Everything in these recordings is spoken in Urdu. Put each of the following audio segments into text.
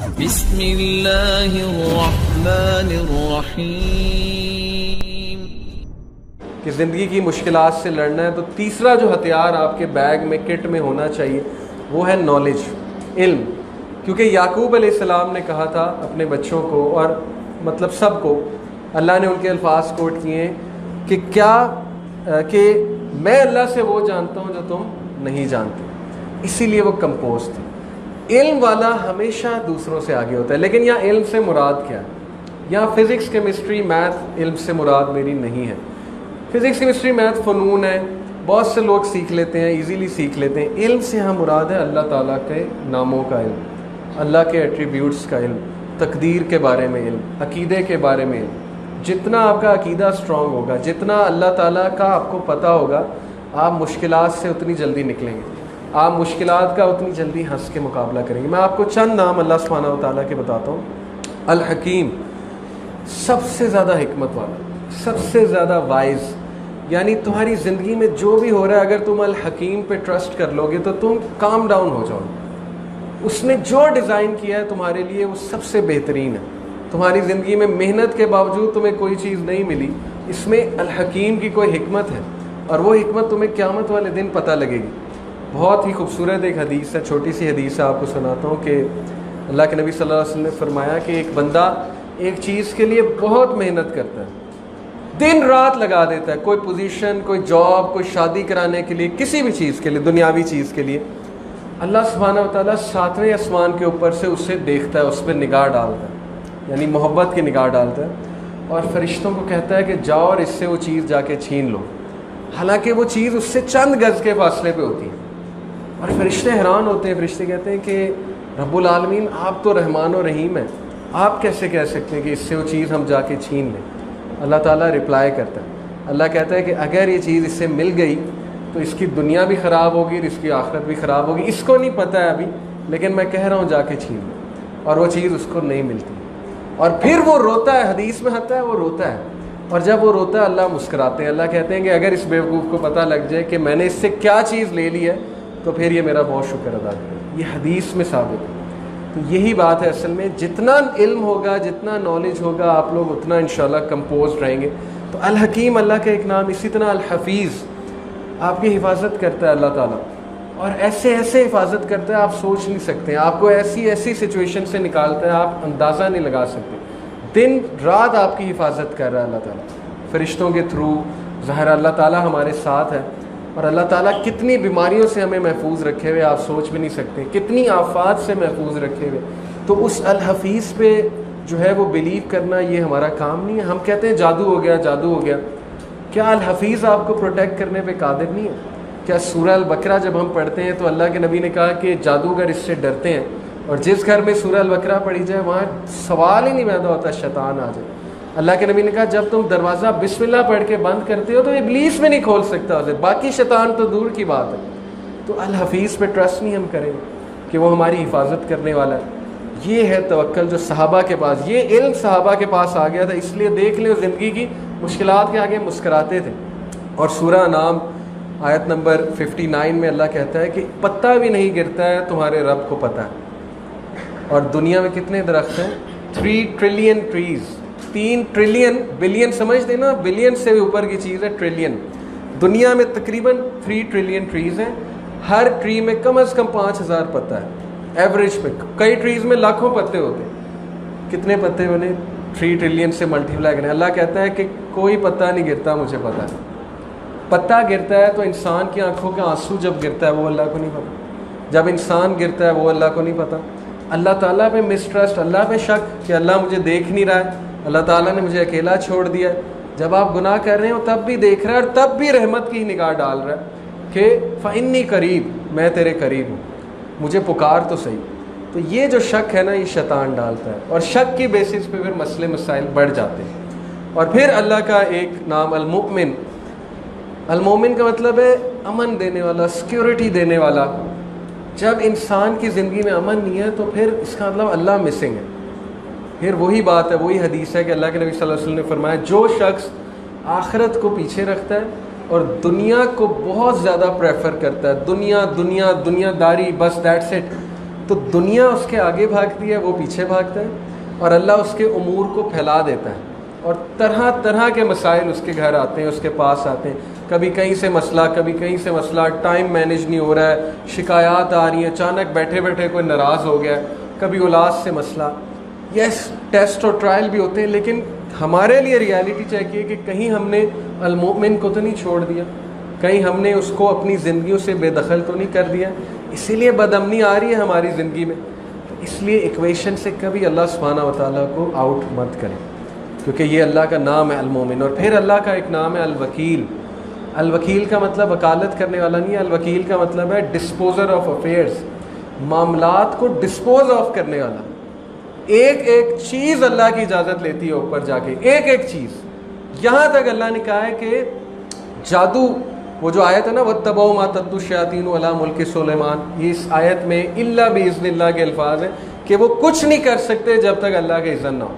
بسم اللہ الرحمن الرحیم. کہ زندگی کی مشکلات سے لڑنا ہے تو تیسرا جو ہتھیار آپ کے بیگ میں کٹ میں ہونا چاہیے وہ ہے نالج، علم. کیونکہ یعقوب علیہ السلام نے کہا تھا اپنے بچوں کو اور مطلب سب کو، اللہ نے ان کے الفاظ کوٹ کیے ہیں کہ کہ میں اللہ سے وہ جانتا ہوں جو تم نہیں جانتے. اسی لیے وہ کمپوز تھے. علم والا ہمیشہ دوسروں سے آگے ہوتا ہے. لیکن یہاں علم سے مراد کیا ہے؟ یہاں فزکس، کیمسٹری، میتھ علم سے مراد میری نہیں ہے. فزکس، کیمسٹری، میتھ فنون ہے، بہت سے لوگ سیکھ لیتے ہیں، ایزیلی سیکھ لیتے ہیں. علم سے ہم مراد ہے اللہ تعالیٰ کے ناموں کا علم، اللہ کے ایٹریبیوٹس کا علم، تقدیر کے بارے میں علم، عقیدے کے بارے میں علم. جتنا آپ کا عقیدہ اسٹرانگ ہوگا، جتنا اللہ تعالیٰ کا آپ کو پتہ ہوگا، آپ مشکلات سے اتنی جلدی نکلیں گے، آپ مشکلات کا اتنی جلدی ہنس کے مقابلہ کریں گے. میں آپ کو چند نام اللہ سبحانہ و تعالیٰ کے بتاتا ہوں. الحکیم، سب سے زیادہ حکمت والا، سب سے زیادہ وائز. یعنی تمہاری زندگی میں جو بھی ہو رہا ہے، اگر تم الحکیم پہ ٹرسٹ کر لو گے تو تم کام ڈاؤن ہو جاؤ گے. اس نے جو ڈیزائن کیا ہے تمہارے لیے وہ سب سے بہترین ہے. تمہاری زندگی میں محنت کے باوجود تمہیں کوئی چیز نہیں ملی، اس میں الحکیم کی کوئی حکمت ہے، اور وہ حکمت تمہیں قیامت والے دن پتہ لگے گی. بہت ہی خوبصورت ایک حدیث ہے، چھوٹی سی حدیث ہے، آپ کو سناتا ہوں. کہ اللہ کے نبی صلی اللہ علیہ وسلم نے فرمایا کہ ایک بندہ ایک چیز کے لیے بہت محنت کرتا ہے، دن رات لگا دیتا ہے، کوئی پوزیشن، کوئی جاب، کوئی شادی کرانے کے لیے، کسی بھی چیز کے لیے، دنیاوی چیز کے لیے. اللہ سبحانہ و تعالیٰ 7ویں آسمان کے اوپر سے اسے دیکھتا ہے، اس پہ نگاہ ڈالتا ہے، یعنی محبت کی نگاہ ڈالتا ہے، اور فرشتوں کو کہتا ہے کہ جاؤ اور اس سے وہ چیز جا کے چھین لو. حالانکہ وہ چیز اس سے چند گز کے فاصلے پہ ہوتی ہے. اور فرشتے حیران ہوتے ہیں. فرشتے کہتے ہیں کہ رب العالمین، آپ تو رحمان و رحیم ہیں، آپ کیسے کہہ سکتے ہیں کہ اس سے وہ چیز ہم جا کے چھین لیں؟ اللہ تعالیٰ رپلائی کرتا ہے. اللہ کہتا ہے کہ اگر یہ چیز اس سے مل گئی تو اس کی دنیا بھی خراب ہوگی اور اس کی آخرت بھی خراب ہوگی. اس کو نہیں پتہ ہے ابھی، لیکن میں کہہ رہا ہوں جا کے چھین لو. اور وہ چیز اس کو نہیں ملتی، اور پھر وہ روتا ہے. حدیث میں آتا ہے وہ روتا ہے، اور جب وہ روتا ہے اللہ مسکراتے ہیں. اللہ کہتے ہیں کہ اگر اس بیوقوف کو پتہ لگ جائے کہ میں نے اس سے کیا چیز لے لی ہے تو پھر یہ میرا بہت شکر ادا کرے. یہ حدیث میں ثابت ہے. تو یہی بات ہے اصل میں، جتنا علم ہوگا، جتنا نالج ہوگا، آپ لوگ اتنا انشاءاللہ کمپوزڈ رہیں گے. تو الحکیم اللہ کا ایک نام. اسی طرح الحفیظ، آپ کی حفاظت کرتا ہے اللہ تعالیٰ، اور ایسے ایسے حفاظت کرتا ہے آپ سوچ نہیں سکتے ہیں. آپ کو ایسی ایسی سچویشن سے نکالتا ہے آپ اندازہ نہیں لگا سکتے. دن رات آپ کی حفاظت کر رہا ہے اللہ تعالیٰ فرشتوں کے تھرو. ظاہر اللہ تعالیٰ ہمارے ساتھ ہے، اور اللہ تعالیٰ کتنی بیماریوں سے ہمیں محفوظ رکھے ہوئے آپ سوچ بھی نہیں سکتے، کتنی آفات سے محفوظ رکھے ہوئے. تو اس الحفیظ پہ جو ہے وہ بلیو کرنا یہ ہمارا کام نہیں ہے. ہم کہتے ہیں جادو ہو گیا، جادو ہو گیا. کیا الحفیظ آپ کو پروٹیکٹ کرنے پہ قادر نہیں ہے؟ کیا سورہ البقرہ جب ہم پڑھتے ہیں تو اللہ کے نبی نے کہا کہ جادوگر اس سے ڈرتے ہیں، اور جس گھر میں سورہ البقرہ پڑھی جائے وہاں سوال ہی نہیں پیدا ہوتا شیطان آ جائے. اللہ کے نبی نے کہا جب تم دروازہ بسم اللہ پڑھ کے بند کرتے ہو تو ابلیس بھی نہیں کھول سکتا اسے، باقی شیطان تو دور کی بات ہے. تو الحفیظ پہ ٹرسٹ نہیں ہم کریں کہ وہ ہماری حفاظت کرنے والا ہے. یہ ہے توکل جو صحابہ کے پاس، یہ علم صحابہ کے پاس آ گیا تھا. اس لیے دیکھ لیں زندگی کی مشکلات کے آگے مسکراتے تھے. اور سورہ انعام آیت نمبر 59 میں اللہ کہتا ہے کہ پتا بھی نہیں گرتا ہے تمہارے رب کو پتہ ہے. اور دنیا میں کتنے درخت ہیں؟ 3 ٹریلین ٹریز. 3 ٹریلین، بلین سمجھ دینا، بلین سے بھی اوپر کی چیز ہے ٹریلین. دنیا میں تقریباً 3 ٹریلین ٹریز ہیں. ہر ٹری میں کم از کم 5000 پتا ہے ایوریج پہ. کئی ٹریز میں لاکھوں پتے ہوتے ہیں. کتنے پتے بنے؟ 3 ٹریلین سے ملٹیپلائی کریں. اللہ کہتا ہے کہ کوئی پتا نہیں گرتا مجھے پتہ ہے. پتا گرتا ہے تو انسان کی آنکھوں کے آنسو جب گرتا ہے وہ اللہ کو نہیں پتہ. جب انسان گرتا ہے وہ اللہ کو نہیں پتہ. اللہ تعالیٰ پہ مسٹرسٹ، اللہ پہ شک کہ اللہ مجھے دیکھ نہیں رہا ہے، اللہ تعالیٰ نے مجھے اکیلا چھوڑ دیا ہے. جب آپ گناہ کر رہے ہو تب بھی دیکھ رہا ہے، اور تب بھی رحمت کی نگاہ ڈال رہا ہے کہ فإنی قریب، میں تیرے قریب ہوں، مجھے پکار تو صحیح. تو یہ جو شک ہے نا یہ شیطان ڈالتا ہے، اور شک کی بیسس پہ پھر مسئلے مسائل بڑھ جاتے ہیں. اور پھر اللہ کا ایک نام المؤمن. المومن کا مطلب ہے امن دینے والا، سیکیورٹی دینے والا. جب انسان کی زندگی میں امن نہیں ہے تو پھر اس کا مطلب اللہ مسنگ ہے. پھر وہی بات ہے، وہی حدیث ہے کہ اللہ کے نبی صلی اللہ علیہ وسلم نے فرمایا جو شخص آخرت کو پیچھے رکھتا ہے اور دنیا کو بہت زیادہ پریفر کرتا ہے، دنیا دنیا دنیا داری، بس دیٹس اٹ، تو دنیا اس کے آگے بھاگتی ہے، وہ پیچھے بھاگتا ہے، اور اللہ اس کے امور کو پھیلا دیتا ہے، اور طرح طرح کے مسائل اس کے گھر آتے ہیں، اس کے پاس آتے ہیں، کبھی کہیں سے مسئلہ، کبھی کہیں سے مسئلہ، ٹائم مینیج نہیں ہو رہا ہے، شکایات آ رہی ہیں، اچانک بیٹھے بیٹھے کوئی ناراض ہو گیا، کبھی اولاد سے مسئلہ، یس ٹیسٹ اور ٹرائل بھی ہوتے ہیں، لیکن ہمارے لیے ریالٹی چیک ہے کہ کہیں ہم نے المؤمن کو تو نہیں چھوڑ دیا، کہیں ہم نے اس کو اپنی زندگیوں سے بے دخل تو نہیں کر دیا، اسی لیے بدامنی آ رہی ہے ہماری زندگی میں۔ اس لیے ایکویشن سے کبھی اللہ سبحانہ و تعالیٰ کو آؤٹ مت کریں، کیونکہ یہ اللہ کا نام ہے المومن۔ اور پھر اللہ کا ایک نام ہے الوکیل۔ الوکیل کا مطلب وکالت کرنے والا نہیں ہے، الوکیل کا مطلب ہے ڈسپوزر آف افیئرز، معاملات کو ڈسپوز آف کرنے والا۔ ایک ایک چیز اللہ کی اجازت لیتی ہے اوپر جا کے، ایک ایک چیز، یہاں تک اللہ نے کہا ہے کہ جادو، وہ جو آیت ہے نا وَاتَّبَعُوا مَا تَتْلُو الشَّيَاطِينُ عَلَىٰ مُلْكِ سُلَيْمَانَ، یہ اس آیت میں اِلَّا بِإِذْنِ اللَّهِ کے الفاظ ہیں کہ وہ کچھ نہیں کر سکتے جب تک اللہ کا اذن نہ ہو۔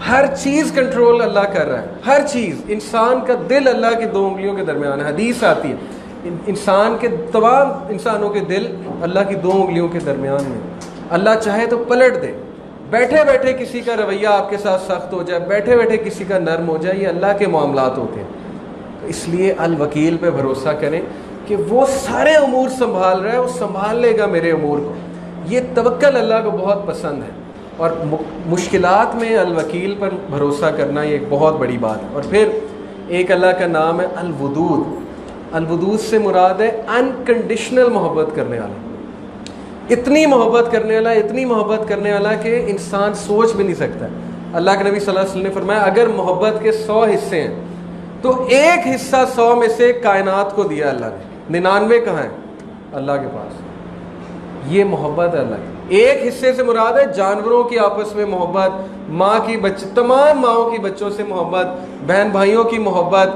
ہر چیز کنٹرول اللہ کر رہا ہے، ہر چیز۔ انسان کا دل اللہ کی 2 انگلیوں کے درمیان ہے، حدیث آتی ہے انسان کے تمام انسانوں کے دل اللہ کی 2 انگلیوں کے درمیان میں۔ اللہ چاہے تو پلٹ دے، بیٹھے بیٹھے کسی کا رویہ آپ کے ساتھ سخت ہو جائے، بیٹھے بیٹھے کسی کا نرم ہو جائے، یہ اللہ کے معاملات ہوتے ہیں۔ اس لیے الوکیل پہ بھروسہ کریں کہ وہ سارے امور سنبھال رہا ہے، وہ سنبھال لے گا میرے امور کو۔ یہ توکل اللہ کو بہت پسند ہے، اور مشکلات میں الوکیل پر بھروسہ کرنا یہ ایک بہت بڑی بات ہے۔ اور پھر ایک اللہ کا نام ہے الودود۔ الودود سے مراد ہے انکنڈیشنل محبت کرنے والا، اتنی محبت کرنے والا، اتنی محبت کرنے والا کہ انسان سوچ بھی نہیں سکتا۔ اللہ کے نبی صلی اللہ علیہ وسلم نے فرمایا اگر محبت کے 100 حصے ہیں تو ایک حصہ 100 میں سے کائنات کو دیا اللہ نے، 99 کہاں ہیں؟ اللہ کے پاس۔ یہ محبت ہے اللہ کی۔ ایک حصے سے مراد ہے جانوروں کی آپس میں محبت، ماں کی تمام ماؤں کی بچوں سے محبت، بہن بھائیوں کی محبت،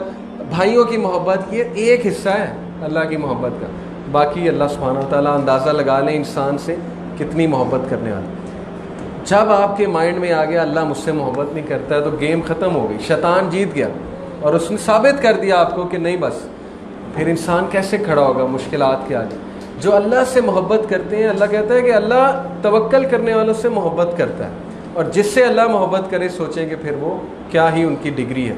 بھائیوں کی محبت، یہ ایک حصہ ہے اللہ کی محبت کا۔ باقی اللہ سبحانہ و تعالیٰ اندازہ لگا لیں انسان سے کتنی محبت کرنے والا۔ جب آپ کے مائنڈ میں آ گیا اللہ مجھ سے محبت نہیں کرتا ہے تو گیم ختم ہو گئی، شیطان جیت گیا، اور اس نے ثابت کر دیا آپ کو کہ نہیں، بس پھر انسان کیسے کھڑا ہوگا مشکلات کے آگے۔ جو اللہ سے محبت کرتے ہیں، اللہ کہتا ہے کہ اللہ توکل کرنے والوں سے محبت کرتا ہے، اور جس سے اللہ محبت کرے سوچیں کہ پھر وہ کیا ہی ان کی ڈگری ہے۔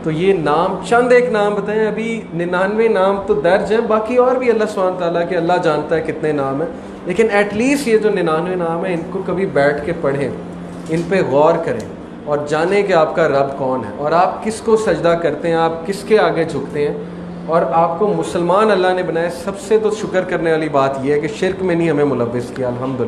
تو یہ نام، چند ایک نام بتائیں، ابھی 99 نام تو درج ہیں، باقی اور بھی اللہ سبحانہ تعالیٰ کہ اللہ جانتا ہے کتنے نام ہیں، لیکن ایٹ لیسٹ یہ جو 99 نام ہیں ان کو کبھی بیٹھ کے پڑھیں، ان پہ غور کریں، اور جانیں کہ آپ کا رب کون ہے، اور آپ کس کو سجدہ کرتے ہیں، آپ کس کے آگے جھکتے ہیں، اور آپ کو مسلمان اللہ نے بنایا۔ سب سے تو شکر کرنے والی بات یہ ہے کہ شرک میں نہیں ہمیں ملوث کیا، الحمدللہ۔